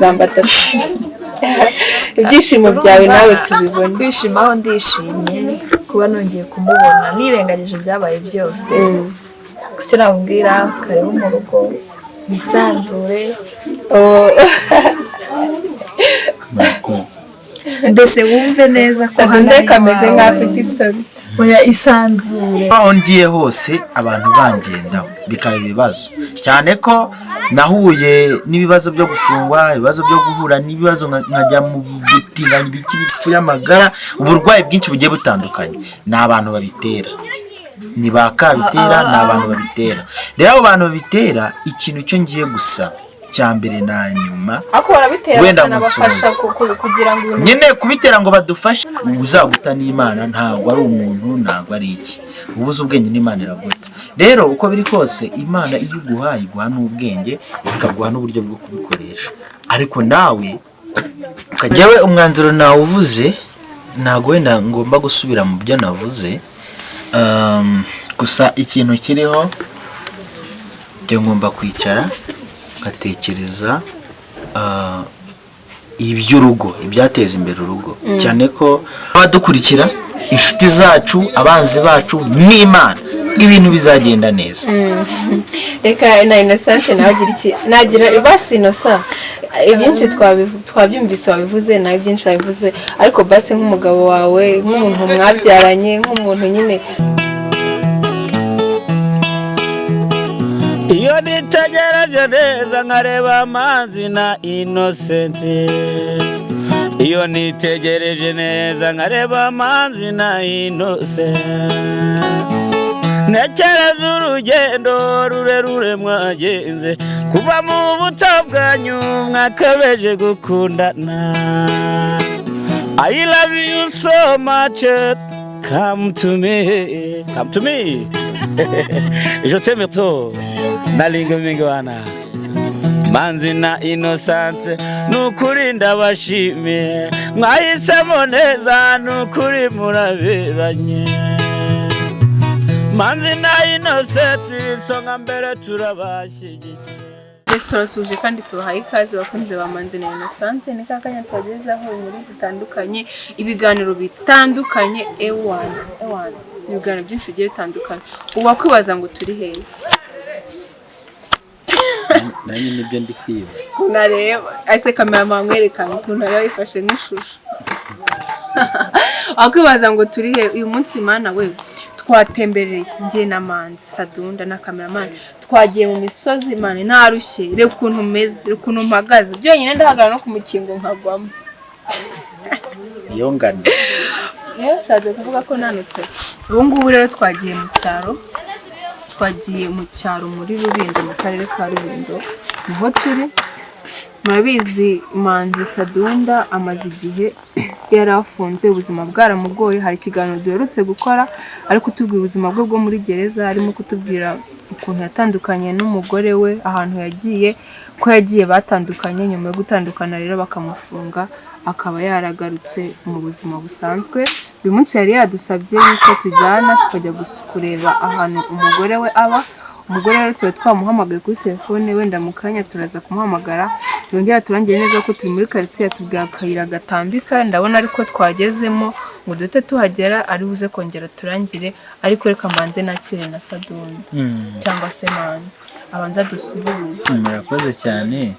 gamba atatu ibyishimo byawe nawe tubibona. Kwishima aho ndishimye kuba nongeye kumubona nirengagije byabaye byose. Sinamubwira karibu mu rugo nisanzure. Mbese wumve neza ko hano kameze nk'afite isoni. Oya isanzure. Aho ngiye hose abantu bangendaho bikaba ibibazo cyane ko nahuye n'ibibazo byo gufungwa, ibibazo byo guhura n'ibibazo nkajya mu butinganyi b'ibipfu y'amagara, uburwayi bwinshi bugiye butandukanye ni abantu babitera, ni bakabitera ni abantu babitera. Rero abo bantu babitera ikintu cyo ngiye gusa cya mbere na nyuma wenda nabafasha kugira ngo nyine kubitera ngo badufashe. Uzaguta n'Imana ntabwo ari umuntu, ntabwo ari iki, ubuze ubwenge n'Imana iraguta. Rero uko biri kose Imana iyo iguha n'ubwenge ikaguha n'uburyo bwo kubikoresha, ariko nawe ukajyawe umwanzuro nawe uvuze ntabwo wenda ngomba gusubira mu byo navuze. Gusa ikintu kiriho njye ngomba kwicara ngatekereza iby'urugo, ibyateza imbere urugo, cyane ko abadukurikira inshuti zacu, abanzi bacu n'Imana, ibintu bizagenda neza. Reka na Innocent nawe agira iki nagira basi Innocent, ibyinshi twabyumvise wabivuze nawe byinshi wabivuze, ariko basi nk'umugabo wawe, nk'umuntu mwabyaranye, nk'umuntu nyine iyo nitegereje neza nkareba amazi na Innocent, iyo nitegereje neza nkareba amazi na Innocent, ntekereza urugendo rurerure mwagenze kuva mu buto bwanyu mwakabeje gukundana. I love you so much, come to me, come to me. Je t'aime trop. Nalingo mingwana Manzi na Innocent, nukuri ndabashimiye, mwahisemo neza, nukuri muraberanye. Manzi na Innocent, songa mbere turabashyigikiye. Restaurant suje kandi tuhaye ikaze bakunze ba Manzi na Innocent, ni kakanya twagezaho inkuru zitandukanye, ibiganiro bitandukanye, ibiganiro byinshi bigiye bitandukanye. Uba kwibaza ngo turi hehe? Nanjye nibyo ndi kwiba. Kunareba ase kamera mamwerekana ukuntu yari yifashe n'ishusho. Akwibaza ngo turi he uyu munsi Mana we twatembereye ngiye na Manzi Sadunda na cameraman, twagiye mu misozi Mana ntarushye, reka ukuntu meze, reka ukuntu mpagaze, byonyine ndahagarara no kumukingo nkagwamo. Iyo ngana shaje kuvuga ko nanutse. Ubu ngubu rero twagiye mu cyaro muri Rulindo, mu karere ka Rulindo niho turi. Murabizi Manzi Sadunda amaze igihe yarafunze, ubuzima bwaramugoye. Hari ikiganiro duherutse gukora ari kutubwira ubuzima bwe bwo muri gereza, arimo kutubwira ukuntu yatandukanye n'umugore we, ahantu yagiye, ko yagiye batandukanye, nyuma yo gutandukana rero bakamufunga, akaba yaragarutse mu buzima busanzwe. Uyu munsi yari yadusabye ko tujyana tukajya kureba ahantu umugore we aba. Umugore rero twe twamuhamagaye kuri telefone, wenda mu kanya turaza kumuhamagara yongera turangire neza ko turi muri quartier, yatubwira akayira gatambika. Ndabona ariko twagezemo ngo dute tuhagera ari buze kongera turangire, ariko reka Manzi nakire na Sadunda cyangwa se Manzi abanza dusubiye. Murakoze cyane.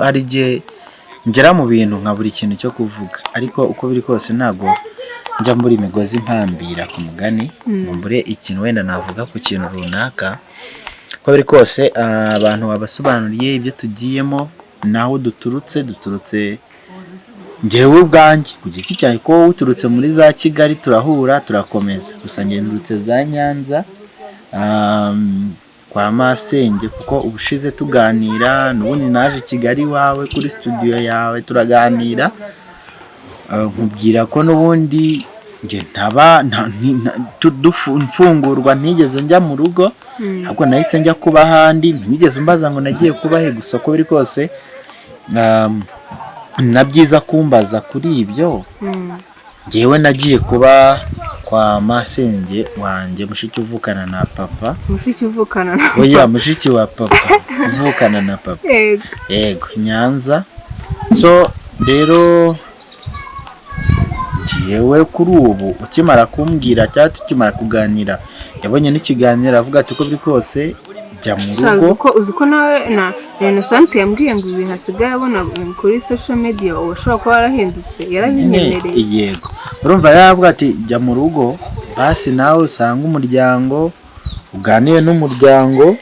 Ari igihe ngera mu bintu nka buri kintu cyo kuvuga, ariko uko biri kose ntago njya muri imigozi mpambira ku mugani mbure ikintu wenda navuga ku kintu runaka. Uko biri kose abantu babasobanuriye ibyo tugiyemo, naho duturutse njyewe ubwanjye ku giti cyanjye, ko uturutse muri za Kigali turahura turakomeza, gusa ngendurutse za Nyanza kwa Masenge, kuko ubushize tuganira n'ubundi naje Kigali wawe kuri studio yawe turaganira, nkubwira ko n'ubundi nge mfungurwa ntigeze njya mu rugo, ahubwo nahise njya kuba ahandi, ntigeze umbaza ngo nagiye kuba he. Gusa ko biri kose na byiza kumbaza kuri ibyo ngewe nagiye kuba kwa masenge wanjye, mushiki uvukana na papa. Mushiki uvukana na oya, mushiki wa papa uvukana na papa. Yego, Nyanza. So rero ngewe kuri ubu ukimara kumbwira cyangwa tukimara kuganira, yabonye n'ikiganiro avuga ati uko biri kose jya mu rugo. Uzi ko nawe na Innocent yambwiye ngo ibintu hasigaye abona kuri social media ushobora kuba yarahindutse, yarabinyemereye. Yego, urumva yaravuga ati jya mu rugo basi nawe usanga umuryango, uganire n'umuryango,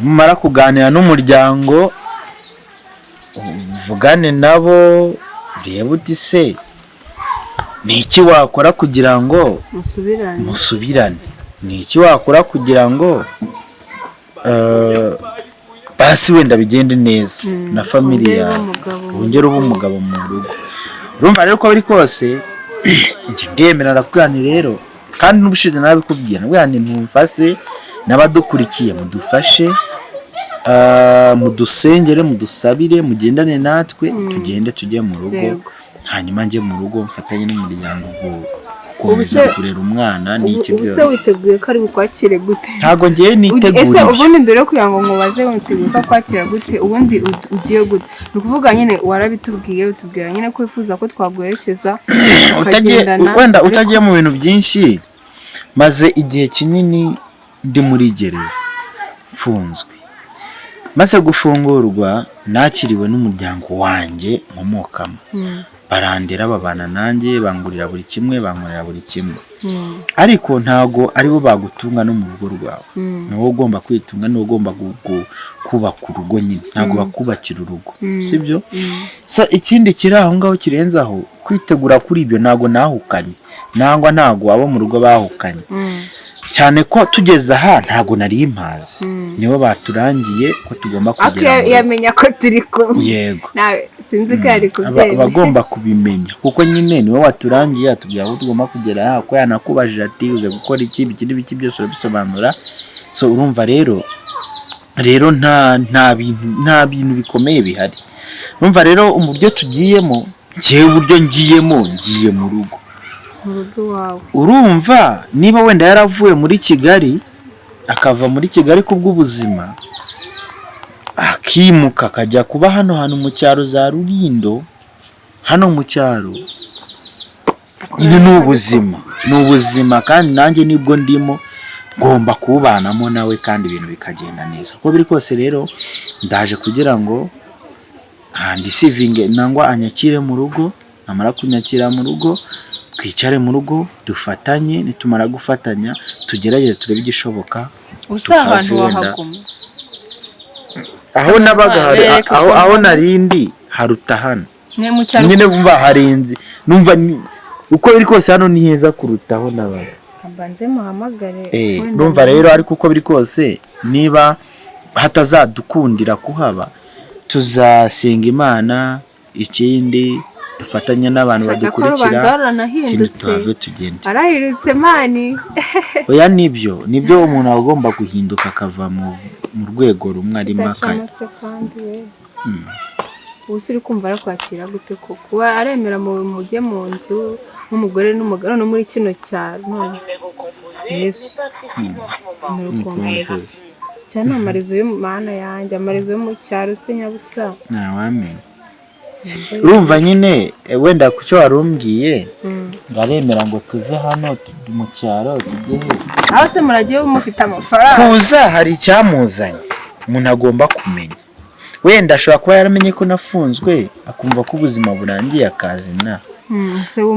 mumara kuganira n'umuryango uvugane nabo, urebe uti se ni iki wakora kugira ngo musubirane, ni iki wakora kugira ngo basi wenda bigende neza na family yawe, wongere ube umugabo mu rugo. Urumva rero ko biri kose njye ndemera ndakuganira rero, kandi n'ubushize nabikubwira nabwo ntumfase n'abadukurikiye mudufashe, mudusengere, mudusabire, mugendane natwe, tugende tujye mu rugo, hanyuma njye mu rugo mfatanye n'umuryango gukomeza kurera umwana n'iki byose. Ubuse witeguye ko ari bukwakire gute? Ntago ngiye nitegura. Ese ubundi mbere yo kugira ngo nkubaze witeguye ko kwakira gute, ubundi ugiye gute? Ni ukuvuga nyine warabitubwiye, utubwira nyine ko wifuza ko twaguherekeza ukagendana. Wenda utagiye mu bintu byinshi, maze igihe kinini ndi muri gereza mfunzwe. Maze gufungurwa nakiriwe n'umuryango wanjye nkomokamo. Barandera, babana nanjye, bangurira buri kimwe, bankorera buri kimwe. Ariko ntago aribo bagutunga no mu rugo rwawe. Niwo ugomba kwitunga, niwo ugomba kubaka urugo nyine. Ntago bakubakira urugo, sibyo? So ikindi kiri aho ngaho kirenzaho kwitegura kuri ibyo, ntago nahukanye, nangwa ntago abo mu rugo bahukanye. Cyane ko tugeze aha ntago nari impazi, nibo baturangiye ko tugomba kugera. Yamenya ko turi kumwe. Yego, sinzi ko ari kubyemera. Bagomba kubimenya kuko nyine niwe waturangiye, atubwira ko tugomba kugera aha, ko yanakubajije ati uze gukora iki, biki byose urabisobanura. So urumva rero nta bintu bikomeye bihari. Urumva rero uburyo tugiyemo, ngiye uburyo ngiye mu rugo. Urumva niba wenda yaravuye muri Kigali, akava muri Kigali kubw'ubuzima, akimuka akajya kuba hano hantu mu cyaro za Rulindo, hano mu cyaro, ibi ni ubuzima kandi nanjye nibwo ndimo ngomba kubanamo nawe kandi ibintu bikagenda neza. Uko biri kose rero ndaje kugira ngo handisivinge nangwa anyakire mu rugo, namara kunyakira mu rugo twicare mu rugo dufatanye, nitumara gufatanya tugerageze turebe igishoboka. Usa ahantu wahaguma aho nabaga aho narindi haruta hano nyine bumva harenze, numva uko biri kose hano ni heza kuruta aho nabaga. Mbanze muhamagare. Numva rero ariko uko biri kose niba hatazadukundira kuhaba, tuzasenga Imana, ikindi dufatanya n'abantu badukurikira, ikindi tuhave tugende. Arahirutse mani. Oya nibyo umuntu agomba guhinduka akava mu rwego rumwe arimo akaya. Ubusi uri kumva arakwakira gute ko kuba aremera mu mujye mu nzu nk'umugore n'umugabo no muri kino cyaro none Yesu cyane amarizo y'Imana yanjye, amarizo yo mu cyaro se nyabusa ntawamenya. Urumva nyine wenda ku cyo warumbwiye ngaremera ngo tuve hano mu cyaro tujye aho se muragiye mufite amafaranga kuza, hari icyamuzanye umuntu agomba kumenya. Wenda ashobora kuba yaramenye ko nafunzwe akumva ko ubuzima burangiye akazina,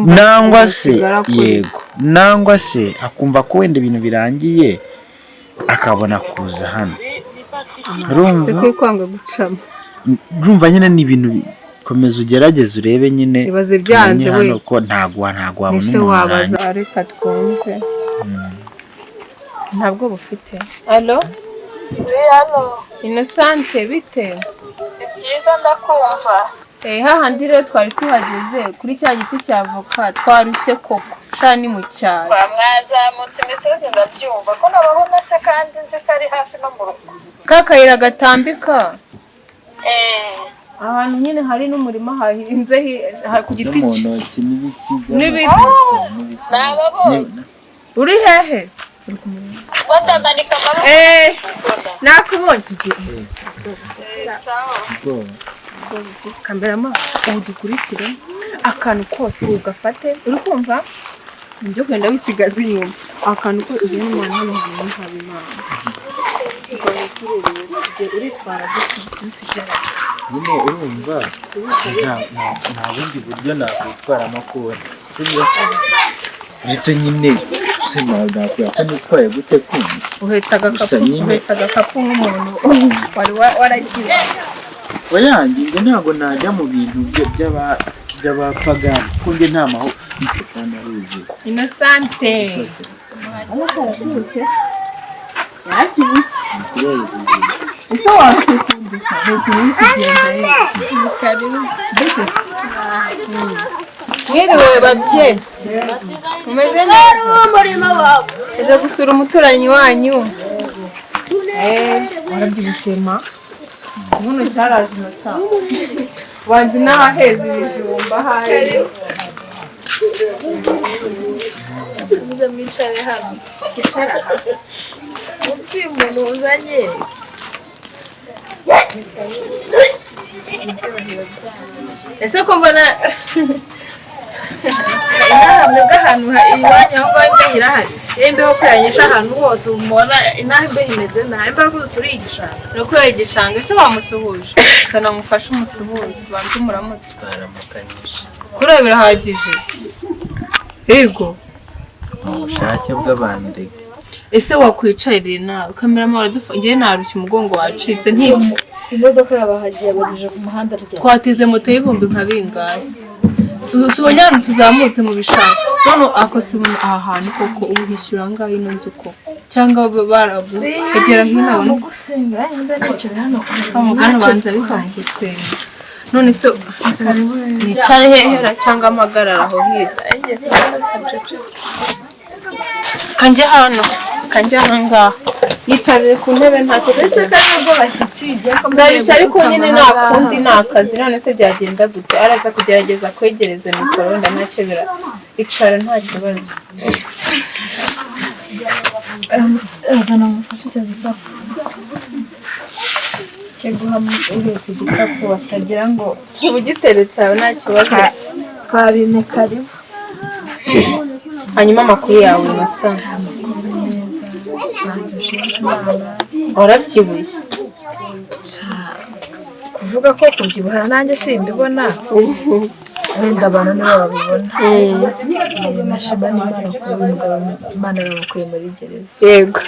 nangwa se yego, nangwa se akumva ko wenda ibintu birangiye akabona kuza hano. Urumva nyine ni ibintu komeza ugerageze urebe nyine ibaze byanze hano ko ntago wabona umuntu. Reka twumve. Ntabwo bufite. Allo? Innocent bite? Cyiza ndakumva. Hahandi rero twari tuhageze kuri cya giti cy'avoka, twarushye koko sha ni mu cyaro. Mwazamutse imisozi ndabyumva ko nababona se kandi nzi ko ari hafi no mu rugo. Kakayira gatambika. ahantu nyine hari n'umurima hahinze ku giti mu ntoki n'ibiti. nababonye Uri hehe? batamanika amaboko Nakubonye tugiye. sawa Kamerama ubu dukurikire akantu kose ugafate uri kumva ibyo kwenda wisigaza inyuma akantu ko ugena umwana hano hantu habimana uritwara nyine urumva nta bundi buryo nakwitwaramo kubona sibyo ndetse nyine sinagakwiye ko nitwaye gute kumva uhetse agakapu nk'umuntu wari waragize wayanjye ngo ntabwo najya mu bintu by'abapagani kuko njye nta mahoro kandi aruzuye Innocente ese wakwikumbuka mwiriwe babyeyi umeze neza uje gusura umuturanyi wanyu warabyibushye ma ubuno cyaraje nasa wanzi n'ahaheza ibijumba hari muze mwicare hano munsi umuntu uzanye ese ko mbona inahamwe bw'ahantu iwanyu aho ngaho imbeho irahari imbeho ko yanyisha ahantu hose umubona inaha imbeho imeze nabi mbara ko turiye igishanga ni ukuri igishanga ese wamusuhuje sana mufashe umusuhuze banze umuramutse twaramukanyije kuri ubu birahagije yego ubushake bw'abantu reka ese wakwicarira nawe kamerama waradufungiye narushye umugongo wacitse ntiki imodoka yabahagiye abagije ku muhanda rya twateze moto y'ibihumbi nka bingahe usubonye hano tuzamutse mu bishanga none akose aha hantu koko ubu hishyura angahe ino nzu ko cyangwa baragu egera hino abone gusenga nimba nicaye hano amugana banza bikaba gusenga none se nicare hehera cyangwa amagarara aho hirya kanje ahangaha yicarire ku ntebe ntacyo ese kandi ubwo bashyitsi ndabishya ariko nyine nta kundi ni akazi none se byagenda gute araza kugerageza kwegereza mikoro wenda ntacyo icara nta kibazo azana umufashe icyo gikapu guha uhetse igikapu batagira ngo kiba ugiteretse aho nta kibazo kabine karibu hanyuma amakuru yawe masa warabyibushye kuvuga ko kubyibuha nanjye simbibona wenda abantu nibo babibona nashima n'Imana kuba umugabo Imana aramukuye muri gereza yego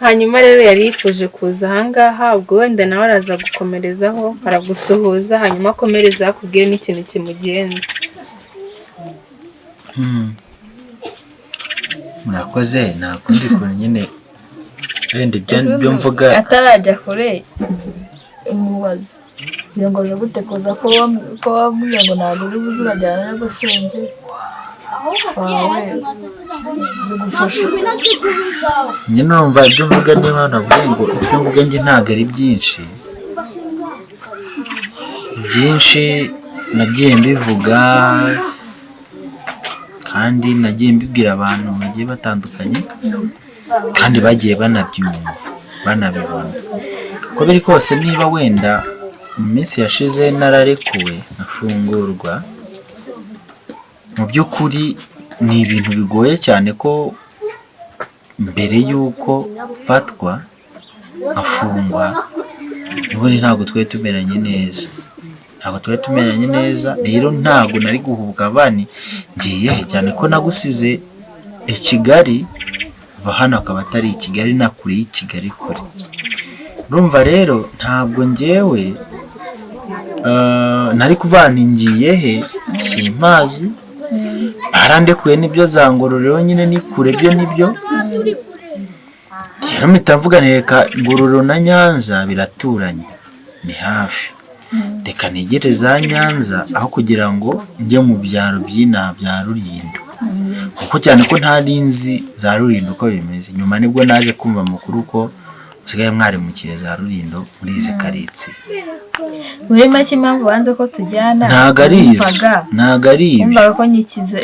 hanyuma rero yari yifuje kuza ahangaha ubwo wenda nawe araza gukomerezaho aragusuhuza hanyuma akomereza akubwire n'ikintu kimugenza murakoze nta kundi kuntu nyine wenda ibyo mvuga atarajya kure umubaza kugira ngo uje gute kuza ko wambwiye ngo ntabwo uri buze urajyana na gusenge wawe zigufasha nyine urumva ibyo mvuga niba navuga ngo ibyo mvuga njye ntabwo ari byinshi nagiye mbivuga kandi nagiye mbibwira abantu bagiye batandukanye kandi bagiye banabyumva banabibona uko biri kose niba wenda mu minsi yashize nararekuwe afungurwa mu by'ukuri ni ibintu bigoye cyane ko mbere y'uko mfatwa afungwa n'ubundi ntabwo twari tumeranye neza rero ntabwo nari guhubuka abana ngiye cyane ko nagusize i Kigali hano akaba atari i Kigali na kure y'i Kigali kure urumva rero ntabwo ngewe nari kuvana ngiye he simpazi arandekuye nibyo zangororero nyine ni kure byo nibyo rero mpita mvuga reka Ngororero na Nyanza biraturanye ni hafi reka nigere za Nyanza aho kugira ngo njye mu byaro by'inaha bya Rulindo kuko cyane ko ntari nzi za Rulindo uko bimeze nyuma nibwo naje kumva amakuru ko usigaye mwarimukiye za Rulindo muri izi karitsiye. muri make impamvu banze ko tujyana ntago ari ibyo umvaga ko nyikiza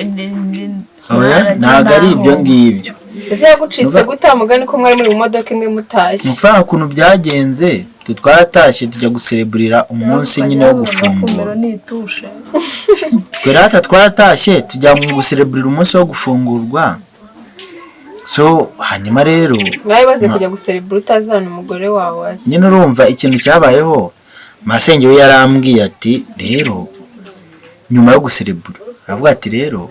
ntago ari ibyo ngibyo. ese yagucitse gute mugani ko mwari muri mu modoka imwe mutashye? Mfa ukuntu byagenze twaratashye tujya gusereburira umunsi nyine wo gufungura. Twerata twaratashye tujya mu gusereburira umunsi wo gufungurwa. So hanyuma rero nawe baze kujya guserebura utazana umugore wawe. Nyine urumva ikintu cyabayeho, masenge we yarambwiye ati rero nyuma yo guserebura aravuga ati rero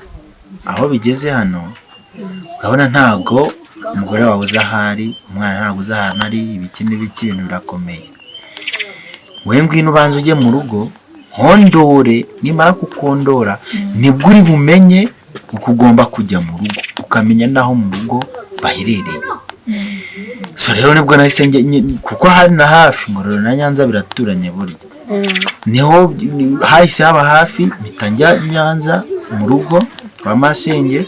aho bigeze hano urabona ntago umugore wawe uzahari, umwana ntago uzahana ari ibiki n'ibiki, ibintu birakomeye. We ngwino ubanza ujye mu rugo nkondore, nimara kukondora nibwo uri bumenye uko ugomba kujya mu rugo, ukamenya naho mu rugo baherereye. So rero nibwo nahise kuko hari na hafi Ngororero na Nyanza biraturanye burya. Niho hahise haba hafi mpita njya Nyanza mu rugo kwa masenge,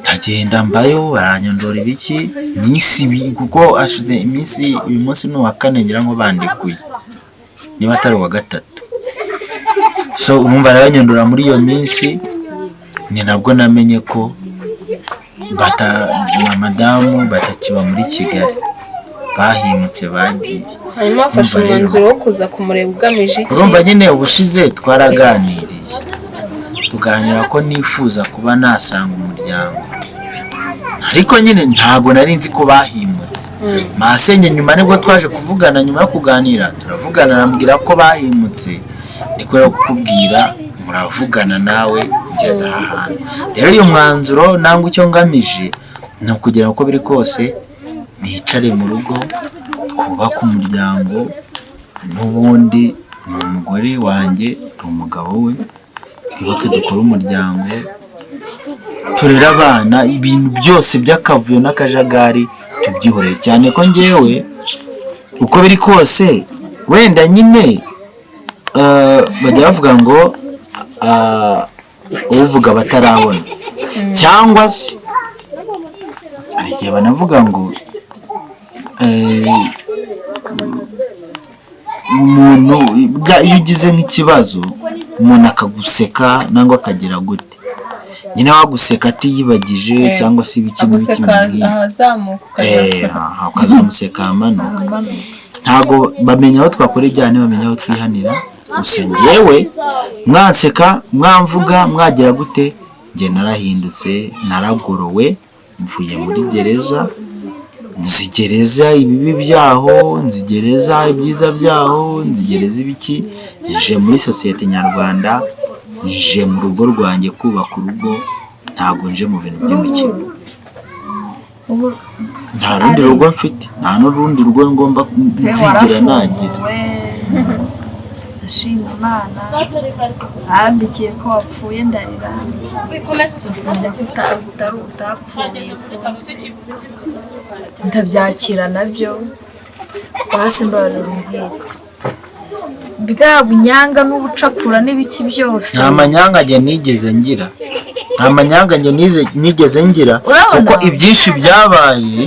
agenda mbayo baranyondora ibiki minsi kuko ashize iminsi, uyu munsi ni uwa 4 ngira ngo bandikuye niba atari uwa 3. So umumva yaranyondora muri iyo minsi, ni nabwo namenye ko na madamu batakiba muri Kigali, bahimutse bagiye. Hanyuma afashe umwanzuro wo kuza kumureba ugamije iki? Urumva nyine ubushize twaraganiriye tuganira ko nifuza kuba nasanga umuryango, ariko nyine ntago nari nzi ko bahimutse. Masenge nyuma nibwo twaje kuvugana, nyuma yo kuganira turavugana, arambwira ko bahimutse. Niko rero kukubwira muravugana nawe ngeze aha hantu. Rero uyu mwanzuro nangwa icyo ngamije ni ukugira uko biri kose nicare mu rugo twubaka umuryango, n'ubundi ni umugore wanjye umugabo we, twubake dukora umuryango, turera abana, ibintu byose by'akavuyo n'akajagari tubyihorere. Cyane ko ngewe uko biri kose wenda nyine bajya bavuga ngo uvuga batarabona, cyangwa se hari igihe banavuga ngo umuntu iyo ugize nk'ikibazo umuntu akaguseka nangwa akagira gute, nyine waguseka atiyibagije cyangwa se ibiki n'ibiki ukazamuseka amanuka. Ntago bamenya aho twakora ibyaha, ntibamenya aho twihanira. Gusa ngewe mwanseka mwamvuga mwagira gute, nge narahindutse, naragorowe, mvuye muri gereza, nzigereza ibibi byaho, nzigereza ibyiza byaho, nzigereza ibiki, nje muri sosiyete nyarwanda, nje mu rugo rwanjye kubaka urugo, ntago nje mu bintu by'imikino. Nta rundi rugo mfite, nta n'urundi rugo ngomba nzigira nagira. Ndashima Imana arambikiye ko wapfuye, ndarira ndabyakira nabyo, basi mbabarira umbwire bwa bunyanga n'ubucakura n'ibiki byose. Nta manyanga njye nigeze ngira, nta manyanga njye nigeze ngira, kuko ibyinshi byabaye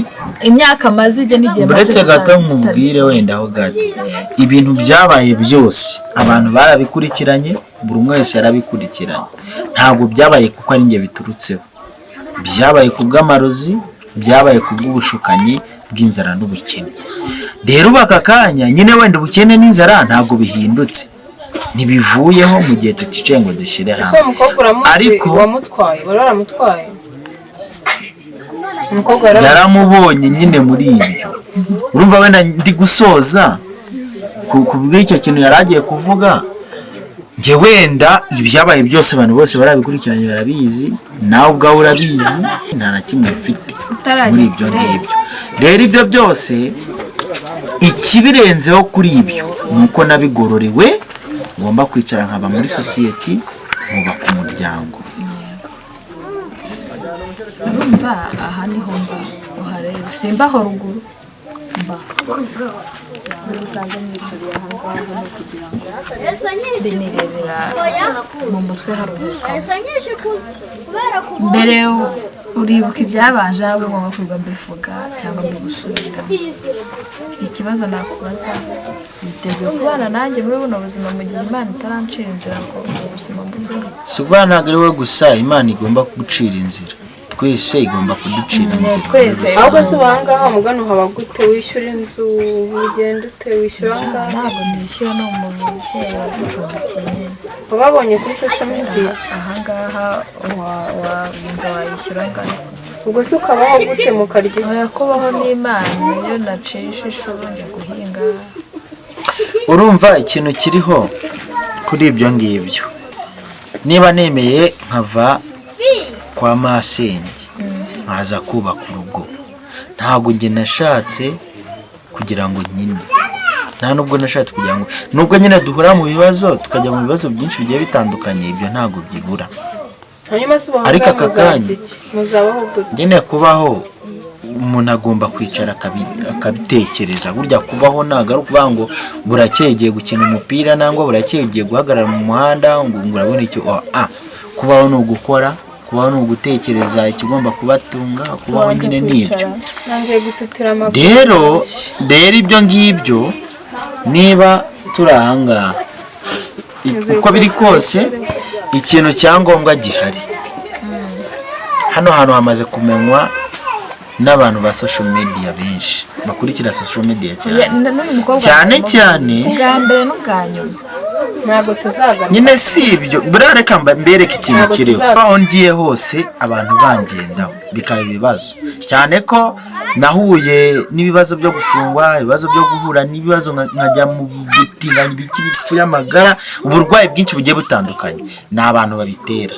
imyaka maze ijya n'igihe maze. Uretse gato mubwire wenda aho gato, ibintu byabaye byose abantu barabikurikiranye, buri umwe wese yarabikurikiranye. Ntabwo byabaye kuko ari njye biturutseho, byabaye kubw'amarozi, byabaye kubw'ubushukanyi bw'inzara n'ubukene. Rero baka kanya nyine wenda ubukene n'inzara ntabwo bihindutse, ntibivuyeho mu gihe tuticaye ngo dushire hamwe. So umukobwa uramuzi wamutwaye, waramutwaye? Yaramubonye nyine muri ibyo. Urumva wenda ndi gusoza kubw'icyo kintu yaragiye kuvuga, nge wenda ibyabaye byose abantu bose barabikurikiranye barabizi, nawe ubwawe urabizi, nta na kimwe mfite muri ibyo ngibyo. Rero ibyo byose ikibirenzeho kuri ibyo ni uko nabigororewe, ngomba kwicara nkaba muri sosiyete, nkubaka umuryango. Urumva aha niho mba uhareba, simbaho ruguru mba binirebera mu mutwe haruhuka. Mbere uribuka ibyabanje nawe ngomba kubivuga mbivuga cyangwa mbigusubiramo. Ikibazo nakubaza, witeguye kubana nanjye muri buno buzima mu gihe Imana itarancira inzira ngo ubuzima mbuvemo? si ukuvuga ntabwo ari wowe gusa Imana igomba kugucira inzira, twese igomba kuducira inzira. Twese. ahubwo se ubangaha mugano haba gute wishyura inzu ugenda ute wishyura angahe? Ntabwo nishyura no mu mubyeyi waducumbikiye nyine. wababonye kuri social media? Ahangaha inzu wayishyura angana. ubwo se ukabaho gute mukarya iki? Oya, kubaho n'Imana iyo naciye ishusho njya guhinga. Urumva ikintu kiriho kuri ibyo ngibyo, niba nemeye nkava kwa masenge nkaza kubaka urugo, ntabwo njye nashatse kugira ngo nyine, nta nubwo nashatse kugira ngo, nubwo nyine duhura mu bibazo tukajya mu bibazo byinshi bigiye bitandukanye, ibyo ntabwo byibura. hanyuma se ubaho Ariko aka kanya muzabaho gute? nyine kubaho umuntu agomba kwicara akabitekereza. Burya kubaho ntabwo ari ukuvuga ngo burakeye ugiye gukina umupira nangwa burakeye ugiye guhagarara mu muhanda ngo urabona icyo. Kubaho ni ugukora, kubaho ni ugutekereza ikigomba kubatunga, kubaho nyine n'ibyo. nangiye gututira amaguru. rero ibyo ngibyo niba turi ahangaha uko biri kose ikintu cyangombwa gihari. Hano hantu hamaze kumenywa n'abantu ba social media benshi bakurikira social media cyane Ubwa mbere n'ubwa nyuma. ntabwo tuzagaruka nyine si ibyo. buriya reka mbereke ikintu kiriho. aho ngiye hose abantu bangendaho bikaba ibibazo, cyane ko nahuye n'ibibazo byo gufungwa, ibibazo byo guhura n'ibibazo nkajya mu butinganyi bw'ibipfu y'amagara, uburwayi bwinshi bugiye butandukanye, ni abantu babitera,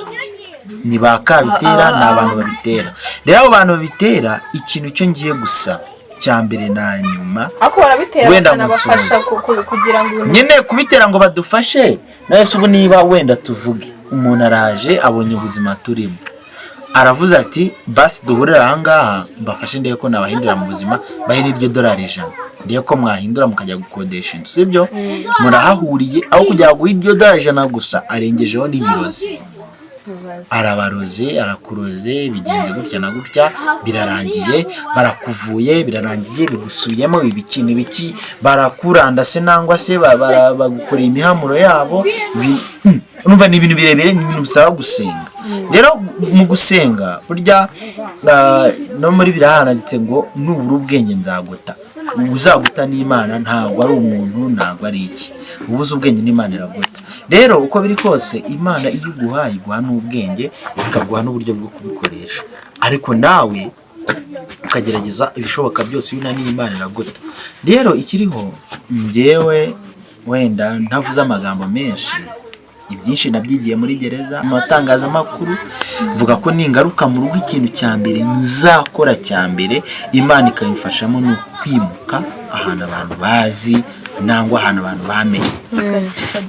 ni ba kabitera, ni abantu babitera. rero abo bantu babitera, ikintu cyo ngiye gusa cya mbere na nyuma, ariko barabitera wenda bakanabafasha kugira ngo nyine kubitera ngo badufashe. nahise ubu niba wenda tuvuge umuntu araje abonye ubuzima turimo, aravuze ati basi duhurira ahangaha mbafashe ndebe ko nabahindura mu buzima, bahe n'iryo dolari 100, ndebe ko mwahindura mukajya gukodesha inzu, sibyo? Murahahuriye, aho kujya guha iryo dolari 100 gusa arengejeho n'ibirozi, arabaroze, arakuroze, bigenze gutya na gutya, birarangiye, barakuvuye, birarangiye, bigusuyemo ibiki barakuranda se nangwa se bagukoreye imihamuro yabo. Urumva ni ibintu birebire, ni ibintu bisaba gusenga. rero mu gusenga burya no muri birahananditse ngo nubura ubwenge nzaguta. Uzaguta n'Imana, ntabwo ari umuntu, ntabwo ari iki. Ubuze ubwenge n'Imana iragota. Rero uko biri kose Imana iyo iguhaye iguha n'ubwenge, ikaguha n'uburyo bwo kubikoresha, ariko nawe ukagerageza ibishoboka byose iyo unaniye Imana iragota. Rero ikiriho njyewe wenda ntavuze amagambo menshi, ibyinshi nabyigiye muri gereza, mu matangazamakuru, mvuga ko ningaruka mu rugo ikintu cya mbere nzakora cya mbere Imana ikabifashamo ni ukwimuka ahantu abantu bazi nangwa ahantu abantu bamenye.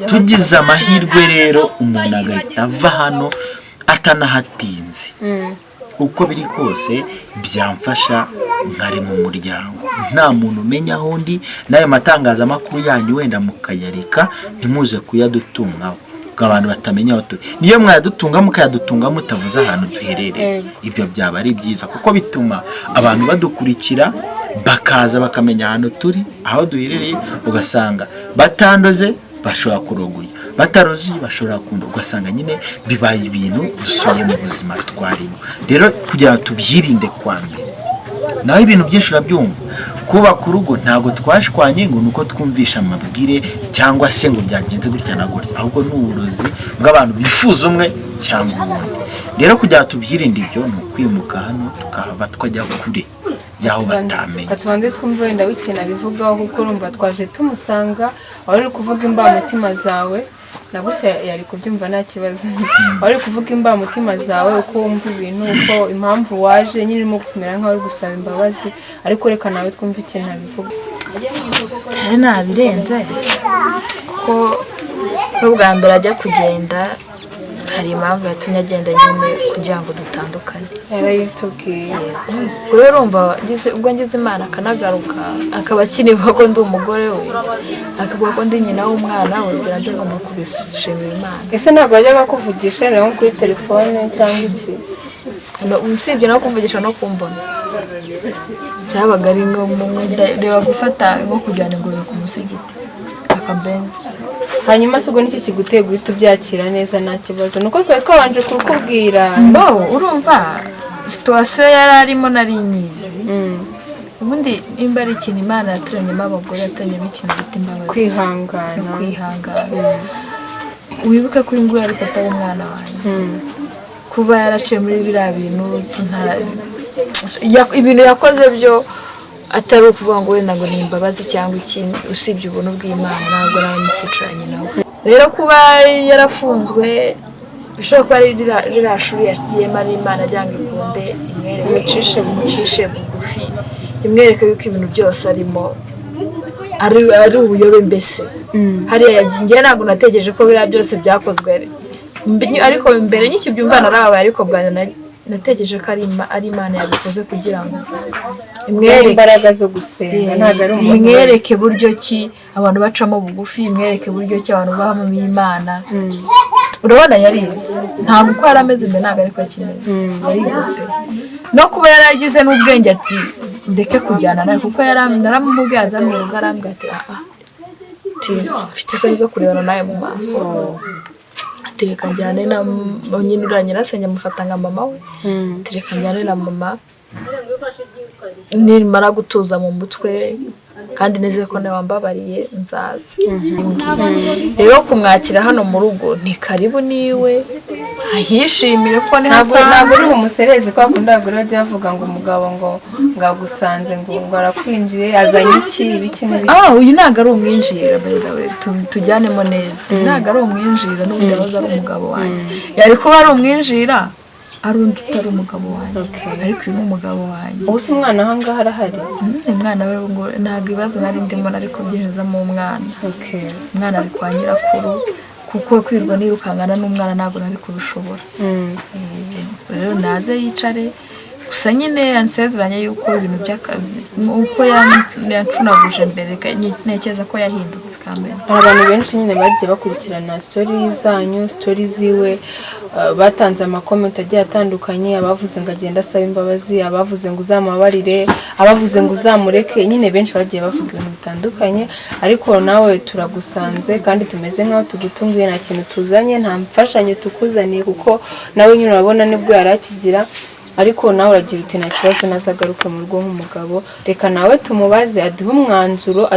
Tugize amahirwe rero umuntu agahita ava hano atanahatinze, uko biri kose byamfasha nkari mu muryango, nta muntu umenya aho ndi, n'ayo matangazamakuru yanyu wenda mukayareka ntimuze kuyadutungaho, abantu batamenya aho turi. Niyo mwayadutunga mukayadutunga mutavuze ahantu duherereye, ibyo byaba ari byiza kuko bituma abantu badukurikira bakaza bakamenya ahantu turi, aho duherereye. Ugasanga batandoze bashobora kurogoya, batarozi bashobora kunda, ugasanga nyine bibaye ibintu dusuye mu buzima twarimo. Rero kugira ngo tubyirinde kwa mbere, naho ibintu byinshi urabyumva. Kubaka urugo ntabwo twashwanye ngo nuko twumvisha amabwire cyangwa se ngo byagenze gutya na gutya, ahubwo ni uburozi bw'abantu bifuza umwe cyangwa ubundi. Rero kugira ngo tubyirinde ibyo ni ukwimuka hano tukahava tukajya kure y'aho batamenye. Tubanze twumve wenda w'ikintu abivugaho, kuko urumva twaje tumusanga aho uri kuvuga imbamutima zawe, na gutya yari kubyumva nta kibazo. Wari kuvuga imbamutima zawe, uko wumva ibintu, uko impamvu waje, nyine urimo kumera nk'aho uri gusaba imbabazi, ariko reka nawe twumve ikintu abivuga. Nabirenze kuko n'ubwa mbere ajya kugenda hari impamvu yatumye agenda nyine kugira ngo dutandukane. Yarayitubwiye. Rero urumva ubwo ngize Imana akanagaruka akaba akinibuka ko ndi umugore we, akavuga ko ndi nyina w'umwana we, birajya ngomba kubishimira Imana. Ese ntabwo yajyaga kuvugisha rero kuri telefone cyangwa iki? usibye no kumvugisha no kumbona byabaga ari reba gufata nko kujyana ingurube ku musigiti akabenzi. hanyuma se ubwo nicyo kiguteye guhita ubyakira neza nta kibazo nuko twari twabanje kukubwira urumva situwasiyo yari arimo nari nyizi. ubundi nimba ari ikintu Imana yaturanyemo abagore yaturanyemo ikintu bita imbabazi, kwihangana. Wibuke ko uyu nguyu ari papa w'umwana wanjye, kuba yaraciye muri biriya bintu ibintu yakoze byo atari ukuvuga ngo wenda ngo ni imbabazi cyangwa ikintu, usibye ubuntu bw'Imana ntabwo nawe mukicaranye nawe. Rero kuba yarafunzwe bishobora kuba ari ririya shuri yagiyemo ari Imana ajyanga ikunde imucishe bugufi, imwereke yuko ibintu byose arimo ari ubuyobe mbese. hariya njye ntabwo nategereje ko biriya byose byakozwe, ariko mbere n'ikibyumva narabaye, ariko bwa nategereje ko ari Imana yabikoze kugira ngo imwereke imbaraga zo gusenga, ntabwo ari umuntu. Imwereke buryo ki abantu bacamo bugufi, imwereke buryo ki abantu bahamo Imana. Urabona yarize, ntabwo uko yari ameze mbere ntabwo ariko akimeze, yarize pe. No kuba yaragize n'ubwenge ati ndeke kujyana nawe, kuko naramubwiye aza mu rugo arambwira ati mfite isoni zo kurebana nawe mu maso, ati reka njyane na nyine uriya nyirasenge amufata nka mama we, ati reka njyane na mama nimara gutuza mu mutwe kandi neze ko nawe wambabariye nzaza. Rero kumwakira hano mu rugo ni karibu niwe, ahishimire ko ni ntabwo uri umuserezi kwa kundi abagore bajya bavuga ngo umugabo ngo ngagusanze ngo arakwinjiye azanye ibiki n'ibiki. Uyu ntabwo ari umwinjira we, tujyanemo neza. Ntabwo ari umwinjira n'ubundi yahoze ari umugabo wanjye, yari kuba ari umwinjira ari undi utari umugabo wanjye, ariko uyu ni umugabo wanjye. Ubu se umwana aha ngaha arahari? Umwana we ngo ntabwo ibibazo nari ndimo nari kubyinjizamo umwana. Umwana ari kwa nyirakuru, kuko kwirwa nirukangana n'umwana ntabwo nari kubishobora. Rero naze yicare, gusa nyine yansezeranye yuko ibintu uko yancunaguje mbere ntekereza ko yahindutse kamera. Hari abantu benshi nyine bagiye bakurikirana story zanyu, story ziwe, batanze amakomenti agiye atandukanye, abavuze ngo agenda asaba imbabazi, abavuze ngo uzamubabarire, abavuze ngo uzamureke, nyine benshi bagiye bavuga ibintu bitandukanye. Ariko nawe turagusanze kandi tumeze nk'aho tugutunguye, nta kintu tuzanye, nta mfashanyo tukuzaniye, kuko nawe nyine urabona nibwo yari akigira. Ariko nawe uragira uti nta kibazo nazagaruke mu rugo nk'umugabo, reka nawe tumubaze aduhe umwanzuro,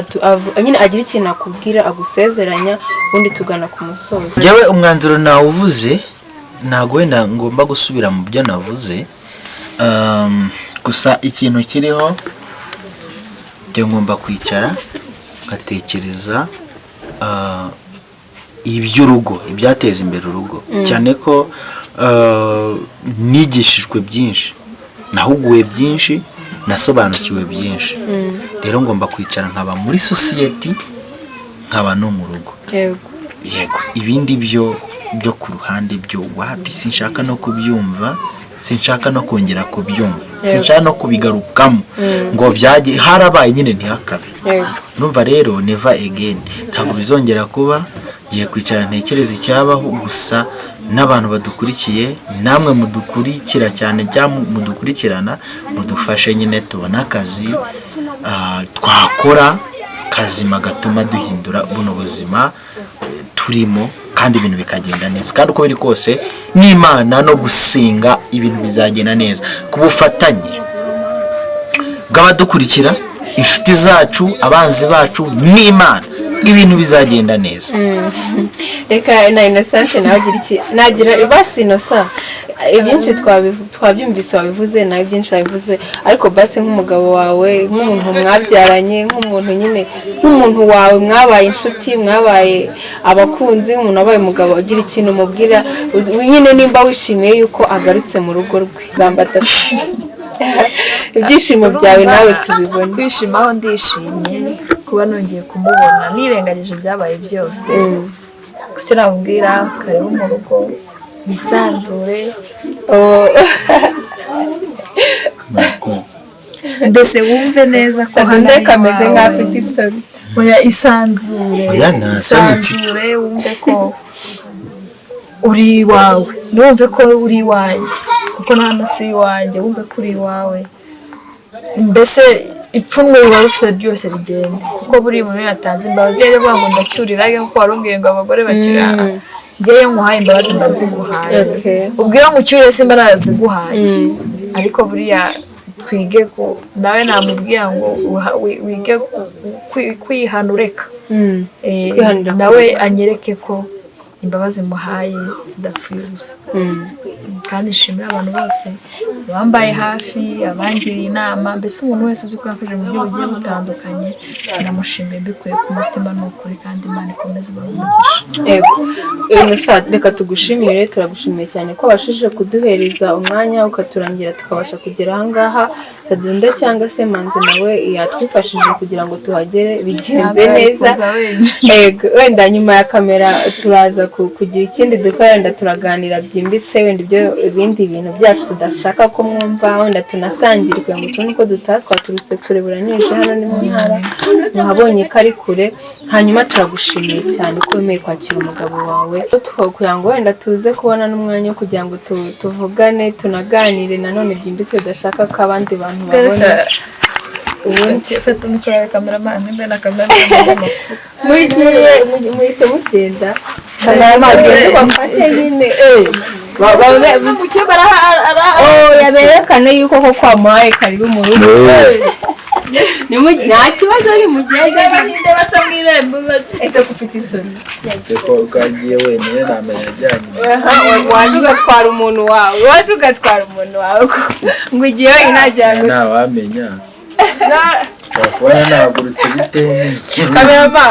nyine agira ikintu akubwira, agusezeranya, ubundi tugana ku musozo. Njyewe umwanzuro nawuvuze, ntabwo wenda ngomba gusubira mu byo navuze, gusa ikintu kiriho njye ngomba kwicara ngatekereza iby'urugo, ibyateza imbere urugo, cyane ko nigishijwe byinshi, nahuguwe byinshi, nasobanukiwe byinshi. Rero ngomba kwicara nkaba muri society, nkaba no mu rugo. Yego ibindi byo ku ruhande byo wapi sinshaka no kubyumva, sinshaka no kongera kubyumva, sinshaka no kubigarukamo ngo byaje harabaye nyine ntihakabe. Numva rero never again, ntabwo bizongera kuba. Ngiye kwicara ntekereza icyabaho, gusa n'abantu badukurikiye, namwe mudukurikira cyane cyangwa mudukurikirana, mudufashe nyine tubona akazi twakora kazima gatuma duhindura buno buzima turimo, kandi ibintu bikagenda neza. Kandi uko biri kose n'Imana no gusenga ibintu bizagenda neza, ku bufatanye bw'abadukurikira, inshuti zacu, abanzi bacu n'Imana, ibintu bizagenda neza. Reka na Innocent nagira basi Innocent, ibyinshi twabyumvise wabivuze, nawe byinshi wabivuze, ariko basi nk'umugabo wawe, nk'umuntu mwabyaranye, nk'umuntu nyine nk'umuntu wawe, mwabaye inshuti, mwabaye abakunzi, umuntu wabaye umugabo, ugira ikintu umubwira nyine nimba wishimiye yuko agarutse mu rugo rwe. Gamba tatu ibyishimo byawe nawe tubibone. Kwishimaho ndishimye kuba nongeye kumubona, nirengagije byabaye byose. Gusa namubwira karibu mu rugo, nisanzure, mbese wumve neza ko hano kameze nk'afite isoni. Oya isanzure, wumve ko uri iwawe, numve ko uri iwanjye, kuko nta nasi iwanjye wumve kuri iwawe mbese ipfunwe riba rufite ryose rigenda kuko buri muntu yatanze imbabazi byo avuga ngo ndacyurira kuko warubwiye ngo abagore bakira njyewe nkuhaye imbabazi mba nziguhaye ubwo iyo nkucyuriye simba naraziguhaye ariko buriya twige ko nawe namubwira ngo wige kwihanureka nawe anyereke ko imbabazi muhaye zidapfuye ubusa kandi nshimira abantu bose bambaye hafi abangiriye inama mbese umuntu wese uzi ko yafashe mu buryo bugiye butandukanye namushimiye mbikuye ku mutima n'ukuri kandi Imana ikomeze ibamugisha. Musaza reka tugushimire turagushimiye cyane ko wabashije kuduhereza umwanya ukaturangira tukabasha kugera ahangaha Sadunda cyangwa se Manzi nawe yatwifashije kugira ngo tuhagere bigenze neza. Wenda nyuma ya kamera turaza kugira ikindi dukora wenda turaganira byimbitse wenda ibindi bintu byacu tudashaka ko mwumva wenda tunasangire kugira ngo tubone ko twaturutse kure buranije hano ni mu ntara muhabonye ko ari kure hanyuma turagushimiye cyane ko wemeye kwakira umugabo wawe kugira ngo wenda tuze kubona n'umwanya wo kugira ngo tuvugane tunaganire nanone byimbitse tudashaka ko abandi bantu babona ubundi fata umukoro wa cameraman nimba na cameraman muhise mugenda cameraman bafate nyine yaberekane yuko ko kwamuhaye karibu mu rugo nta kibazo ari mugende baca mu irembo ese kufite isoni ese ko ukagiye wenyine ntamenya ajyanye waje ugatwara umuntu wawe ngo igihe inajyana ntawamenya wakubona nahagurutse bitewe kamerama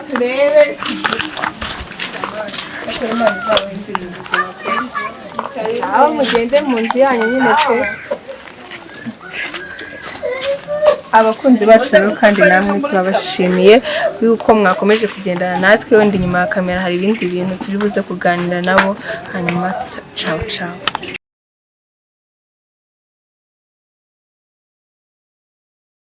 turebe aho mugende mu nzu yanyu nyine pe abakunzi bacu rero kandi namwe turabashimiye yuko mwakomeje kugendana natwe wenda inyuma ya kamera hari ibindi bintu turi buze kuganira nabo hanyuma ciao ciao.